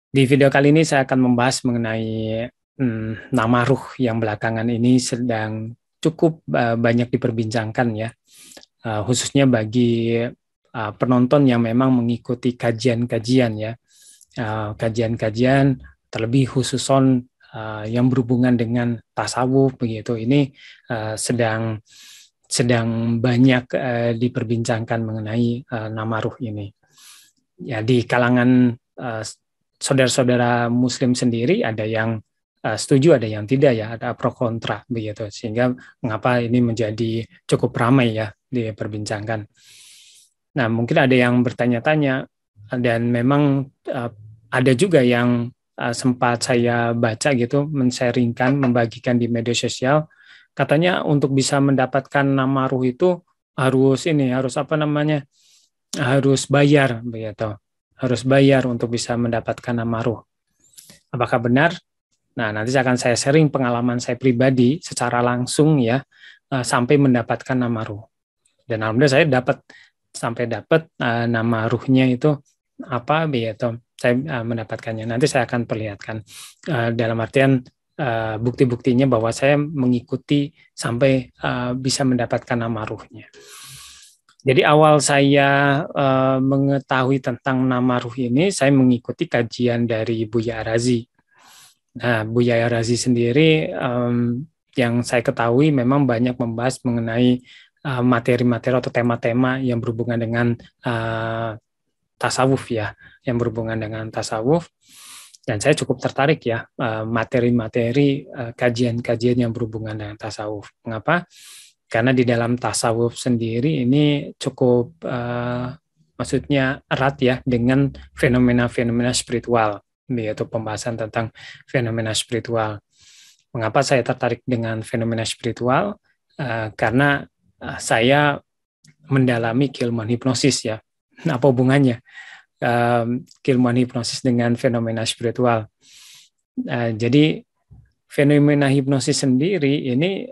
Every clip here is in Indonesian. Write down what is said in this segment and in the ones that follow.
Di video kali ini saya akan membahas mengenai nama ruh yang belakangan ini sedang cukup banyak diperbincangkan ya, khususnya bagi penonton yang memang mengikuti kajian-kajian ya, kajian-kajian terlebih khusus yang berhubungan dengan tasawuf begitu. Ini sedang sedang banyak diperbincangkan mengenai nama ruh ini. Ya, di kalangan saudara-saudara Muslim sendiri ada yang setuju, ada yang tidak ya, ada pro kontra begitu. Sehingga mengapa ini menjadi cukup ramai ya diperbincangkan. Nah, mungkin ada yang bertanya-tanya dan memang ada juga yang sempat saya baca gitu, men-sharingkan, membagikan di media sosial. Katanya untuk bisa mendapatkan nama ruh itu harus apa namanya? Harus bayar begitu. Harus bayar untuk bisa mendapatkan nama ruh. Apakah benar? Nah, nanti akan saya sharing pengalaman saya pribadi secara langsung ya, sampai mendapatkan nama ruh. Dan alhamdulillah saya dapat nama ruhnya itu apa begitu. Saya mendapatkannya. Nanti saya akan perlihatkan dalam artian bukti-buktinya bahwa saya mengikuti sampai bisa mendapatkan nama ruhnya. Jadi awal saya mengetahui tentang nama ruh ini, saya mengikuti kajian dari Buya Arazi. Nah, Buya Arazi sendiri yang saya ketahui memang banyak membahas mengenai materi-materi atau tema-tema yang berhubungan dengan tasawuf ya, yang berhubungan dengan tasawuf. Dan saya cukup tertarik ya materi-materi kajian-kajian yang berhubungan dengan tasawuf. Mengapa? Karena di dalam tasawuf sendiri ini cukup maksudnya erat ya dengan fenomena-fenomena spiritual, yaitu pembahasan tentang fenomena spiritual. Mengapa saya tertarik dengan fenomena spiritual? Karena saya mendalami keilmuan hipnosis ya. Apa hubungannya keilmuan hipnosis dengan fenomena spiritual? Jadi fenomena hipnosis sendiri ini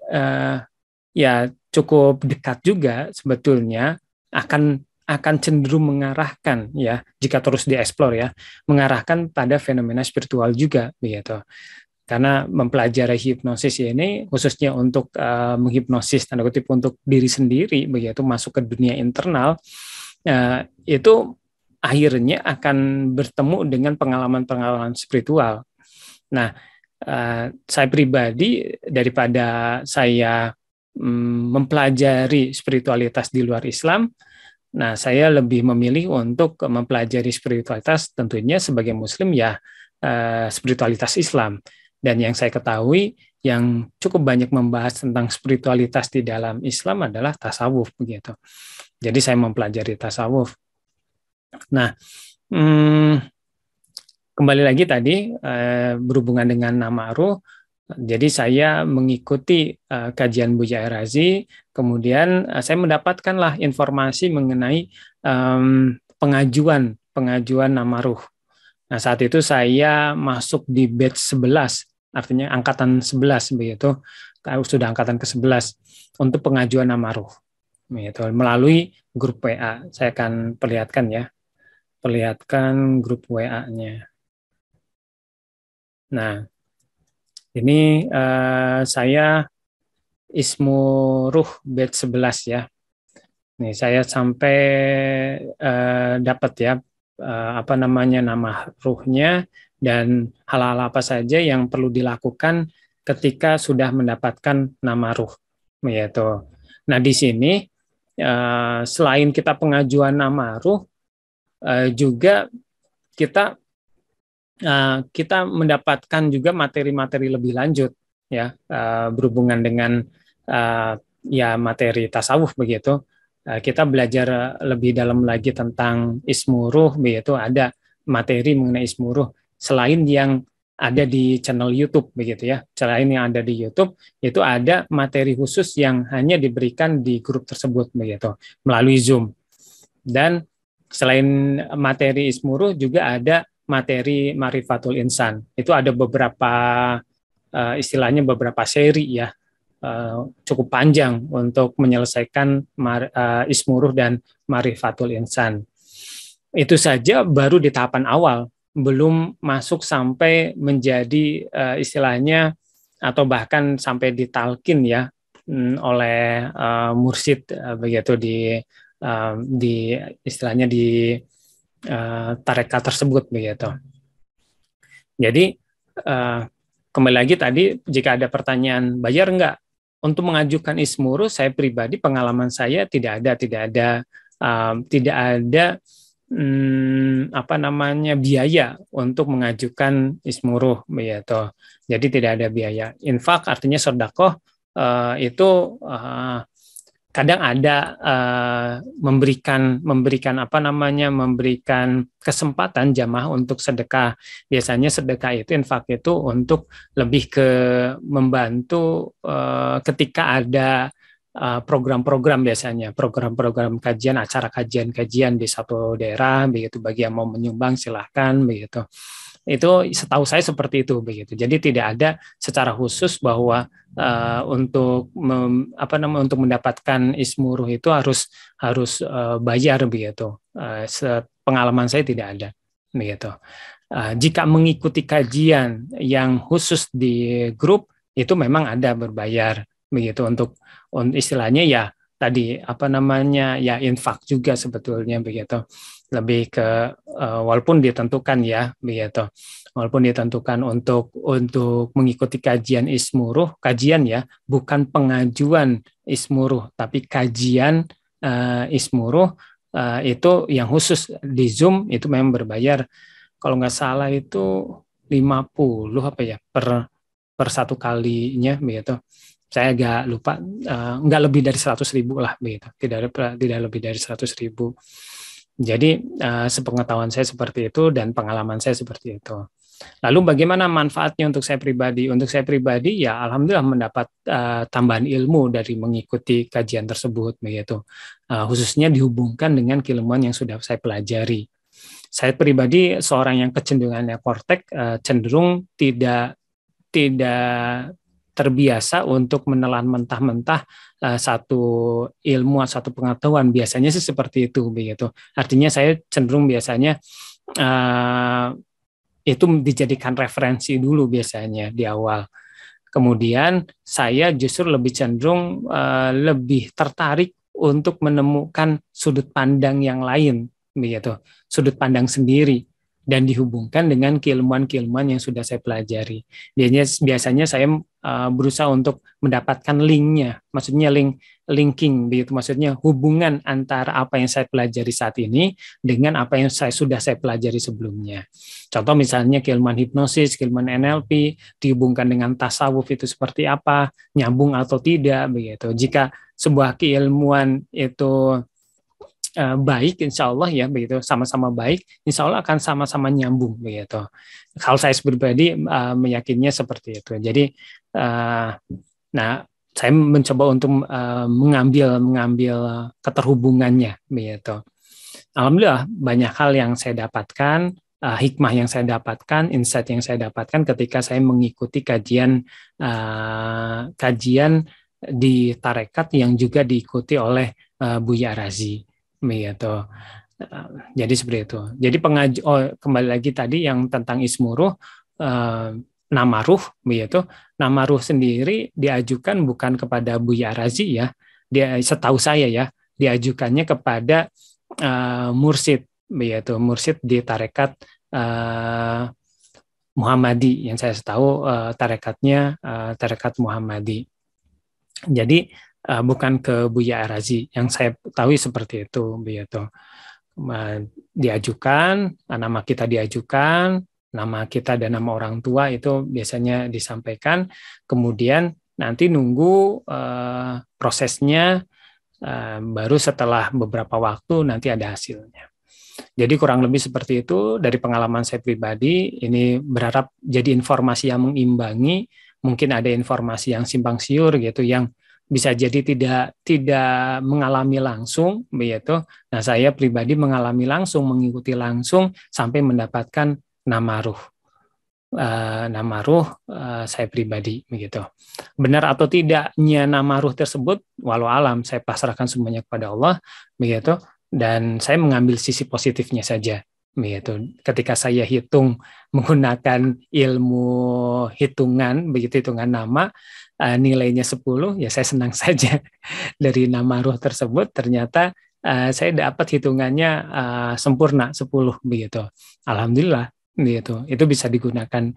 ya cukup dekat juga sebetulnya akan cenderung mengarahkan ya jika terus dieksplor ya, mengarahkan pada fenomena spiritual juga begitu. Karena mempelajari hipnosis ini khususnya untuk menghipnosis tanda kutip untuk diri sendiri begitu, masuk ke dunia internal, itu akhirnya akan bertemu dengan pengalaman-pengalaman spiritual. Nah, saya pribadi daripada saya mempelajari spiritualitas di luar Islam, nah saya lebih memilih untuk mempelajari spiritualitas tentunya sebagai Muslim ya, spiritualitas Islam. Dan yang saya ketahui yang cukup banyak membahas tentang spiritualitas di dalam Islam adalah tasawuf begitu. Jadi saya mempelajari tasawuf. Nah, kembali lagi tadi berhubungan dengan nama ruh. Jadi saya mengikuti kajian Buya Arazi, kemudian saya mendapatkanlah informasi mengenai pengajuan nama ruh. Nah, saat itu saya masuk di batch 11, artinya angkatan 11 begitu. Sudah angkatan ke-11 untuk pengajuan nama ruh. Begitu, melalui grup WA. Saya akan perlihatkan ya. Perlihatkan grup WA-nya. Nah, ini saya Ismu Ruh batch 11 ya. Nih saya sampai dapat ya apa namanya nama ruhnya dan hal-hal apa saja yang perlu dilakukan ketika sudah mendapatkan nama ruh yaitu. Nah, di sini selain kita pengajuan nama ruh juga kita mendapatkan juga materi-materi lebih lanjut ya berhubungan dengan ya materi tasawuf begitu. Kita belajar lebih dalam lagi tentang ismu ruh begitu, ada materi mengenai ismu ruh selain yang ada di channel YouTube begitu ya. Selain yang ada di YouTube itu ada materi khusus yang hanya diberikan di grup tersebut begitu melalui Zoom. Dan selain materi ismu ruh juga ada materi Marifatul Insan. Itu ada beberapa istilahnya beberapa seri ya, cukup panjang untuk menyelesaikan Ismu Ruh dan Marifatul Insan. Itu saja baru di tahapan awal belum masuk sampai menjadi istilahnya atau bahkan sampai ditalkin ya oleh mursyid begitu di istilahnya di tarekat tersebut begitu. Jadi kembali lagi tadi jika ada pertanyaan bayar enggak untuk mengajukan ismuru, saya pribadi pengalaman saya tidak ada apa namanya biaya untuk mengajukan ismuruh begitu. Jadi tidak ada biaya. Infak artinya sedekah itu kadang ada memberikan apa namanya memberikan kesempatan jamaah untuk sedekah. Biasanya sedekah itu infak itu untuk lebih ke membantu ketika ada program-program biasanya program-program kajian acara kajian-kajian di satu daerah begitu bagi yang mau menyumbang silahkan begitu. Itu setahu saya seperti itu begitu. Jadi tidak ada secara khusus bahwa untuk untuk mendapatkan ismuruh itu harus bayar begitu. Pengalaman saya tidak ada begitu. Jika mengikuti kajian yang khusus di grup itu memang ada berbayar begitu untuk istilahnya ya tadi apa namanya ya infak juga sebetulnya begitu. Lebih ke walaupun ditentukan ya begitu. Walaupun ditentukan untuk mengikuti kajian ismuruh, kajian ya, bukan pengajuan ismuruh, tapi kajian ismuruh itu yang khusus di Zoom itu memang berbayar. Kalau nggak salah itu 50 apa ya per satu kalinya begitu. Saya agak lupa, nggak lebih dari 100.000 lah begitu. Tidak lebih dari 100.000. Jadi sepengetahuan saya seperti itu dan pengalaman saya seperti itu. Lalu bagaimana manfaatnya untuk saya pribadi? Untuk saya pribadi ya alhamdulillah mendapat tambahan ilmu dari mengikuti kajian tersebut begitu. Khususnya dihubungkan dengan keilmuan yang sudah saya pelajari. Saya pribadi seorang yang kecenderungannya kortek cenderung tidak terbiasa untuk menelan mentah-mentah satu ilmu atau satu pengetahuan. Biasanya sih seperti itu begitu. Artinya saya cenderung biasanya itu dijadikan referensi dulu biasanya di awal. Kemudian saya justru lebih cenderung lebih tertarik untuk menemukan sudut pandang yang lain begitu. Sudut pandang sendiri dan dihubungkan dengan keilmuan-keilmuan yang sudah saya pelajari. Biasanya saya berusaha untuk mendapatkan linknya, maksudnya linking, begitu, maksudnya hubungan antara apa yang saya pelajari saat ini dengan apa yang sudah saya pelajari sebelumnya. Contoh misalnya keilmuan hipnosis, keilmuan NLP dihubungkan dengan tasawuf itu seperti apa, nyambung atau tidak, begitu. Jika sebuah keilmuan itu baik, insya Allah ya begitu, sama-sama baik, insya Allah akan sama-sama nyambung begitu. Kalau saya pribadi meyakininya seperti itu. Jadi, nah saya mencoba untuk mengambil keterhubungannya begitu. Alhamdulillah banyak hal yang saya dapatkan, hikmah yang saya dapatkan, insight yang saya dapatkan ketika saya mengikuti kajian di tarekat yang juga diikuti oleh Buya Razi. Begitu. Jadi seperti itu. Jadi kembali lagi tadi yang tentang ismuruh, nama ruh begitu. Nama ruh sendiri diajukan bukan kepada Buya Razi ya. Dia setahu saya ya, diajukannya kepada mursyid begitu. Mursyid di tarekat Muhammadi yang saya tahu tarekatnya tarekat Muhammadi. Jadi bukan ke Buya Razi, yang saya tahu seperti itu begitu. Diajukan, nama kita diajukan, nama kita dan nama orang tua itu biasanya disampaikan, kemudian nanti nunggu prosesnya, baru setelah beberapa waktu nanti ada hasilnya. Jadi kurang lebih seperti itu dari pengalaman saya pribadi. Ini berharap jadi informasi yang mengimbangi. Mungkin ada informasi yang simpang siur gitu yang bisa jadi tidak mengalami langsung begitu. Nah, saya pribadi mengalami langsung, mengikuti langsung sampai mendapatkan nama ruh. Saya pribadi begitu. Benar atau tidaknya nama ruh tersebut, walau alam, saya pasrahkan semuanya kepada Allah begitu, dan saya mengambil sisi positifnya saja Begitu. Ketika saya hitung menggunakan ilmu hitungan, begitu hitungan nama, nilainya 10, ya saya senang saja. Dari nama ruh tersebut ternyata saya dapat hitungannya sempurna 10 begitu. Alhamdulillah gitu. Itu bisa digunakan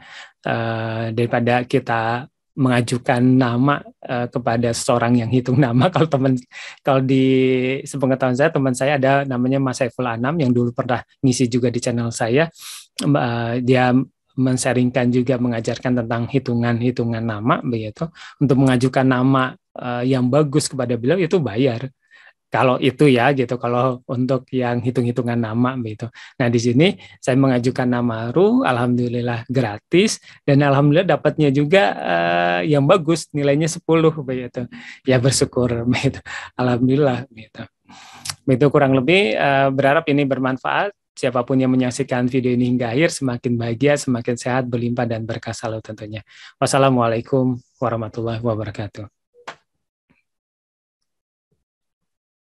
daripada kita mengajukan nama kepada seseorang yang hitung nama. Kalau di sepengetahuan saya, teman saya ada namanya Mas Saiful Anam yang dulu pernah ngisi juga di channel saya. Dia men-sharingkan juga, mengajarkan tentang hitungan nama begitu. Untuk mengajukan nama yang bagus kepada beliau itu bayar. Kalau itu ya gitu, kalau untuk yang hitung-hitungan nama gitu. Nah, di sini saya mengajukan nama Ru, alhamdulillah gratis, dan alhamdulillah dapatnya juga yang bagus, nilainya 10 begitu. Ya bersyukur begitu. Alhamdulillah gitu. Begitu kurang lebih, berharap ini bermanfaat. Siapapun yang menyaksikan video ini hingga akhir semakin bahagia, semakin sehat, berlimpah dan berkah selalu tentunya. Wassalamualaikum warahmatullahi wabarakatuh.